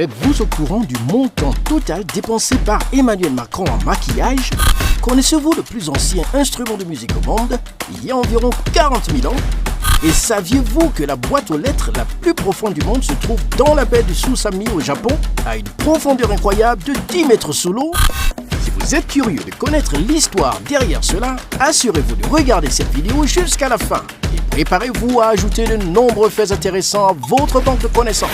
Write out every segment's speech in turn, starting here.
Êtes-vous au courant du montant total dépensé par Emmanuel Macron en maquillage? Connaissez-vous le plus ancien instrument de musique au monde, il y a environ 40 000 ans? Et saviez-vous que la boîte aux lettres la plus profonde du monde se trouve dans la baie de Susami au Japon, à une profondeur incroyable de 10 mètres sous l'eau? Si vous êtes curieux de connaître l'histoire derrière cela, assurez-vous de regarder cette vidéo jusqu'à la fin et préparez-vous à ajouter de nombreux faits intéressants à votre banque de connaissances.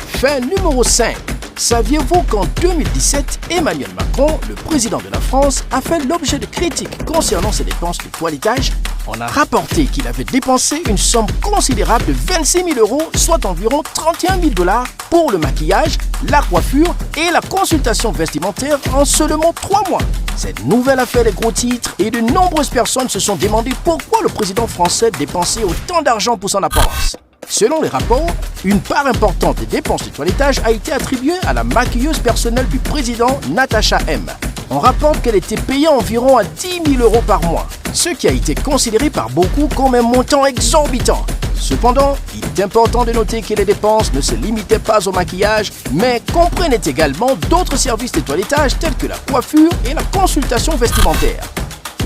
Fait numéro 5. Saviez-vous qu'en 2017, Emmanuel Macron, le président de la France, a fait l'objet de critiques concernant ses dépenses de toilettage? On a rapporté qu'il avait dépensé une somme considérable de 26 000 €, soit environ 31 000 $, pour le maquillage, la coiffure et la consultation vestimentaire en seulement 3 mois. Cette nouvelle a fait les gros titres et de nombreuses personnes se sont demandé pourquoi le président français dépensait autant d'argent pour son apparence. Selon les rapports, une part importante des dépenses de toilettage a été attribuée à la maquilleuse personnelle du président, Natacha M. On rapporte qu'elle était payée environ à 10 000 € par mois, ce qui a été considéré par beaucoup comme un montant exorbitant. Cependant, il est important de noter que les dépenses ne se limitaient pas au maquillage, mais comprenaient également d'autres services de toilettage tels que la coiffure et la consultation vestimentaire.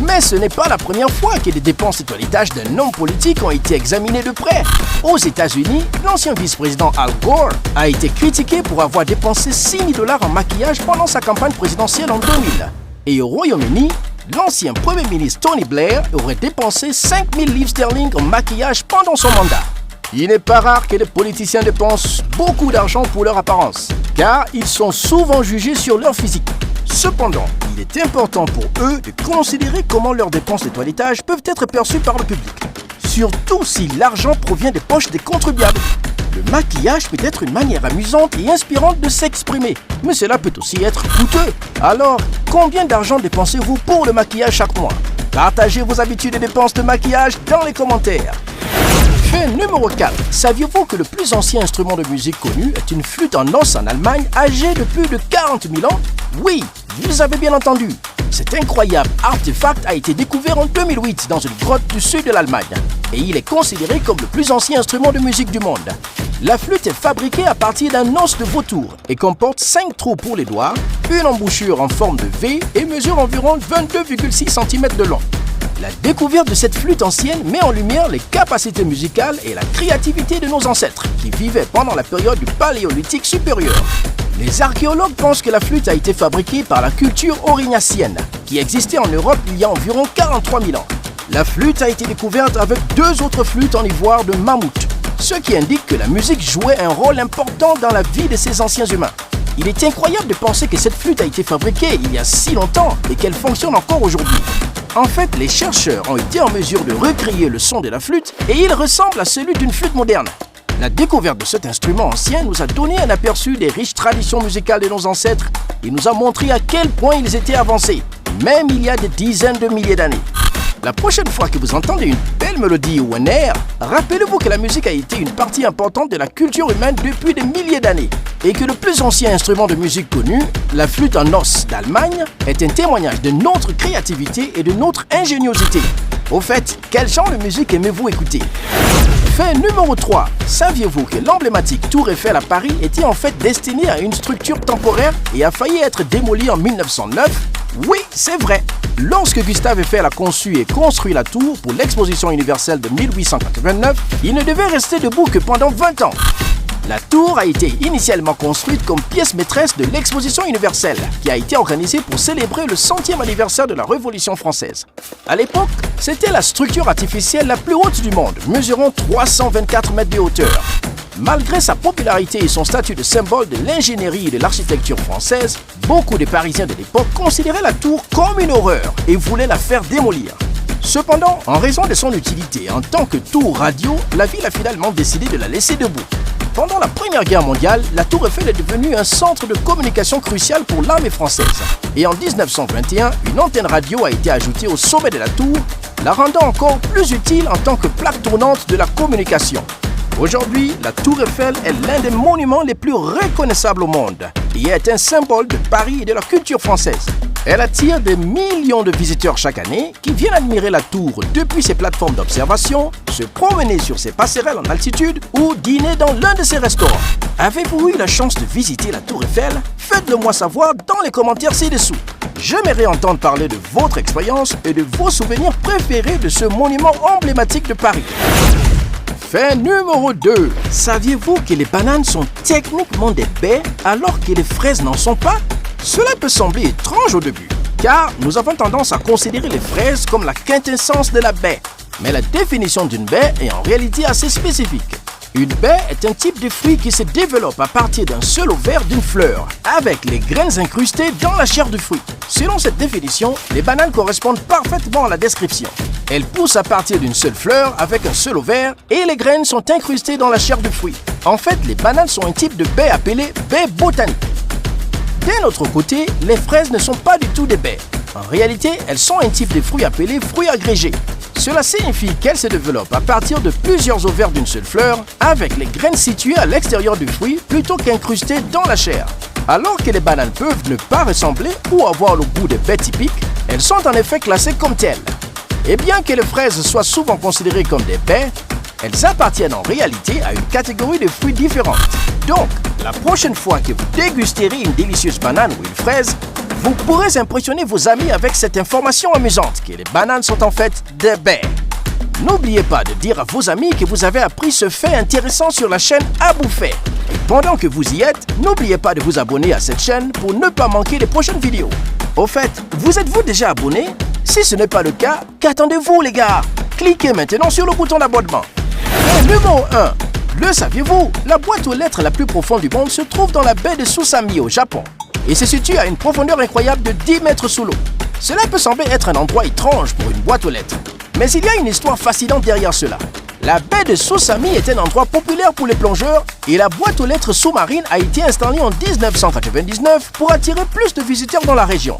Mais ce n'est pas la première fois que les dépenses de toilettage d'un homme politique ont été examinées de près. Aux États-Unis, l'ancien vice-président Al Gore a été critiqué pour avoir dépensé 6 000 $ en maquillage pendant sa campagne présidentielle en 2000. Et au Royaume-Uni, l'ancien Premier ministre Tony Blair aurait dépensé 5 000 livres sterling en maquillage pendant son mandat. Il n'est pas rare que les politiciens dépensent beaucoup d'argent pour leur apparence, car ils sont souvent jugés sur leur physique. Cependant, il est important pour eux de considérer comment leurs dépenses de toilettage peuvent être perçues par le public, surtout si l'argent provient des poches des contribuables. Le maquillage peut être une manière amusante et inspirante de s'exprimer, mais cela peut aussi être coûteux. Alors, combien d'argent dépensez-vous pour le maquillage chaque mois? Partagez vos habitudes de dépenses de maquillage dans les commentaires. Fait numéro 4. Saviez-vous que le plus ancien instrument de musique connu est une flûte en os en Allemagne âgée de plus de 40 000 ans? Oui, vous avez bien entendu. Cet incroyable artefact a été découvert en 2008 dans une grotte du sud de l'Allemagne et il est considéré comme le plus ancien instrument de musique du monde. La flûte est fabriquée à partir d'un os de vautour et comporte 5 trous pour les doigts, une embouchure en forme de V et mesure environ 22,6 cm de long. La découverte de cette flûte ancienne met en lumière les capacités musicales et la créativité de nos ancêtres qui vivaient pendant la période du Paléolithique supérieur. Les archéologues pensent que la flûte a été fabriquée par la culture aurignacienne, qui existait en Europe il y a environ 43 000 ans. La flûte a été découverte avec 2 autres flûtes en ivoire de mammouth, ce qui indique que la musique jouait un rôle important dans la vie de ces anciens humains. Il est incroyable de penser que cette flûte a été fabriquée il y a si longtemps et qu'elle fonctionne encore aujourd'hui. En fait, les chercheurs ont été en mesure de recréer le son de la flûte et il ressemble à celui d'une flûte moderne. La découverte de cet instrument ancien nous a donné un aperçu des riches traditions musicales de nos ancêtres et nous a montré à quel point ils étaient avancés, même il y a des dizaines de milliers d'années. La prochaine fois que vous entendez une belle mélodie ou un air, rappelez-vous que la musique a été une partie importante de la culture humaine depuis des milliers d'années et que le plus ancien instrument de musique connu, la flûte en os d'Allemagne, est un témoignage de notre créativité et de notre ingéniosité. Au fait, quel genre de musique aimez-vous écouter? Fait numéro 3. Saviez-vous que l'emblématique Tour Eiffel à Paris était en fait destinée à une structure temporaire et a failli être démolie en 1909? Oui, c'est vrai. Lorsque Gustave Eiffel a conçu et construit la tour pour l'exposition universelle de 1889, il ne devait rester debout que pendant 20 ans. La tour a été initialement construite comme pièce maîtresse de l'exposition universelle, qui a été organisée pour célébrer le 100e anniversaire de la Révolution française. À l'époque, c'était la structure artificielle la plus haute du monde, mesurant 324 mètres de hauteur. Malgré sa popularité et son statut de symbole de l'ingénierie et de l'architecture française, beaucoup de Parisiens de l'époque considéraient la tour comme une horreur et voulaient la faire démolir. Cependant, en raison de son utilité en tant que tour radio, la ville a finalement décidé de la laisser debout. Pendant la Première Guerre mondiale, la Tour Eiffel est devenue un centre de communication crucial pour l'armée française. Et en 1921, une antenne radio a été ajoutée au sommet de la tour, la rendant encore plus utile en tant que plaque tournante de la communication. Aujourd'hui, la Tour Eiffel est l'un des monuments les plus reconnaissables au monde et est un symbole de Paris et de la culture française. Elle attire des millions de visiteurs chaque année qui viennent admirer la tour depuis ses plateformes d'observation, se promener sur ses passerelles en altitude ou dîner dans l'un de ses restaurants. Avez-vous eu la chance de visiter la tour Eiffel? Faites-le moi savoir dans les commentaires ci-dessous. J'aimerais entendre parler de votre expérience et de vos souvenirs préférés de ce monument emblématique de Paris. Fait numéro 2. Saviez-vous que les bananes sont techniquement des baies alors que les fraises n'en sont pas? Cela peut sembler étrange au début, car nous avons tendance à considérer les fraises comme la quintessence de la baie. Mais la définition d'une baie est en réalité assez spécifique. Une baie est un type de fruit qui se développe à partir d'un seul ovaire d'une fleur, avec les graines incrustées dans la chair du fruit. Selon cette définition, les bananes correspondent parfaitement à la description. Elles poussent à partir d'une seule fleur avec un seul ovaire et les graines sont incrustées dans la chair du fruit. En fait, les bananes sont un type de baie appelée baie botanique. D'un autre côté, les fraises ne sont pas du tout des baies. En réalité, elles sont un type de fruit appelé fruit agrégé. Cela signifie qu'elles se développent à partir de plusieurs ovaires d'une seule fleur, avec les graines situées à l'extérieur du fruit plutôt qu'incrustées dans la chair. Alors que les bananes peuvent ne pas ressembler ou avoir le goût des baies typiques, elles sont en effet classées comme telles. Et bien que les fraises soient souvent considérées comme des baies, elles appartiennent en réalité à une catégorie de fruits différente. Donc, la prochaine fois que vous dégusterez une délicieuse banane ou une fraise, vous pourrez impressionner vos amis avec cette information amusante que les bananes sont en fait des baies. N'oubliez pas de dire à vos amis que vous avez appris ce fait intéressant sur la chaîne À Bouffer. Et pendant que vous y êtes, n'oubliez pas de vous abonner à cette chaîne pour ne pas manquer les prochaines vidéos. Au fait, vous êtes-vous déjà abonné? Si ce n'est pas le cas, qu'attendez-vous les gars? Cliquez maintenant sur le bouton d'abonnement. Numéro 1. Le saviez-vous? La boîte aux lettres la plus profonde du monde se trouve dans la baie de Susami au Japon et se situe à une profondeur incroyable de 10 mètres sous l'eau. Cela peut sembler être un endroit étrange pour une boîte aux lettres, mais il y a une histoire fascinante derrière cela. La baie de Susami est un endroit populaire pour les plongeurs et la boîte aux lettres sous-marine a été installée en 1999 pour attirer plus de visiteurs dans la région.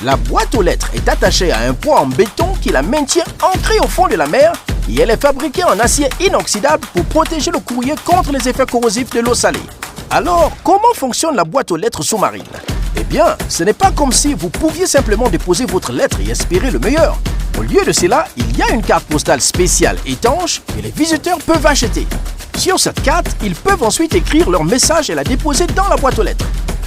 La boîte aux lettres est attachée à un poids en béton qui la maintient ancrée au fond de la mer et elle est fabriquée en acier inoxydable pour protéger le courrier contre les effets corrosifs de l'eau salée. Alors, comment fonctionne la boîte aux lettres sous-marine? Eh bien, ce n'est pas comme si vous pouviez simplement déposer votre lettre et espérer le meilleur. Au lieu de cela, il y a une carte postale spéciale étanche que les visiteurs peuvent acheter. Sur cette carte, ils peuvent ensuite écrire leur message et la déposer dans la boîte aux lettres.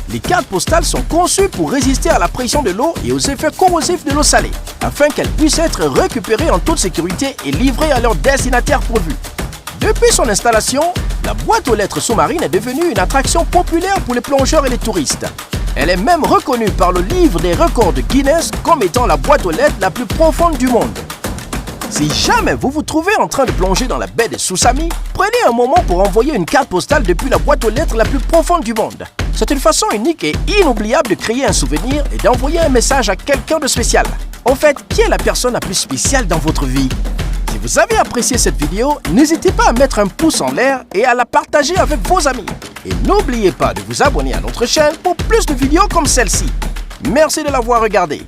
Les cartes postales sont conçues pour résister à la pression de l'eau et aux effets corrosifs de l'eau salée, afin qu'elles puissent être récupérées en toute sécurité et livrées à leur destinataire prévu. Depuis son installation, la boîte aux lettres sous-marine est devenue une attraction populaire pour les plongeurs et les touristes. Elle est même reconnue par le livre des records de Guinness comme étant la boîte aux lettres la plus profonde du monde. Si jamais vous vous trouvez en train de plonger dans la baie de Susami, prenez un moment pour envoyer une carte postale depuis la boîte aux lettres la plus profonde du monde. C'est une façon unique et inoubliable de créer un souvenir et d'envoyer un message à quelqu'un de spécial. En fait, qui est la personne la plus spéciale dans votre vie? Si vous avez apprécié cette vidéo, n'hésitez pas à mettre un pouce en l'air et à la partager avec vos amis. Et n'oubliez pas de vous abonner à notre chaîne pour plus de vidéos comme celle-ci. Merci de l'avoir regardée.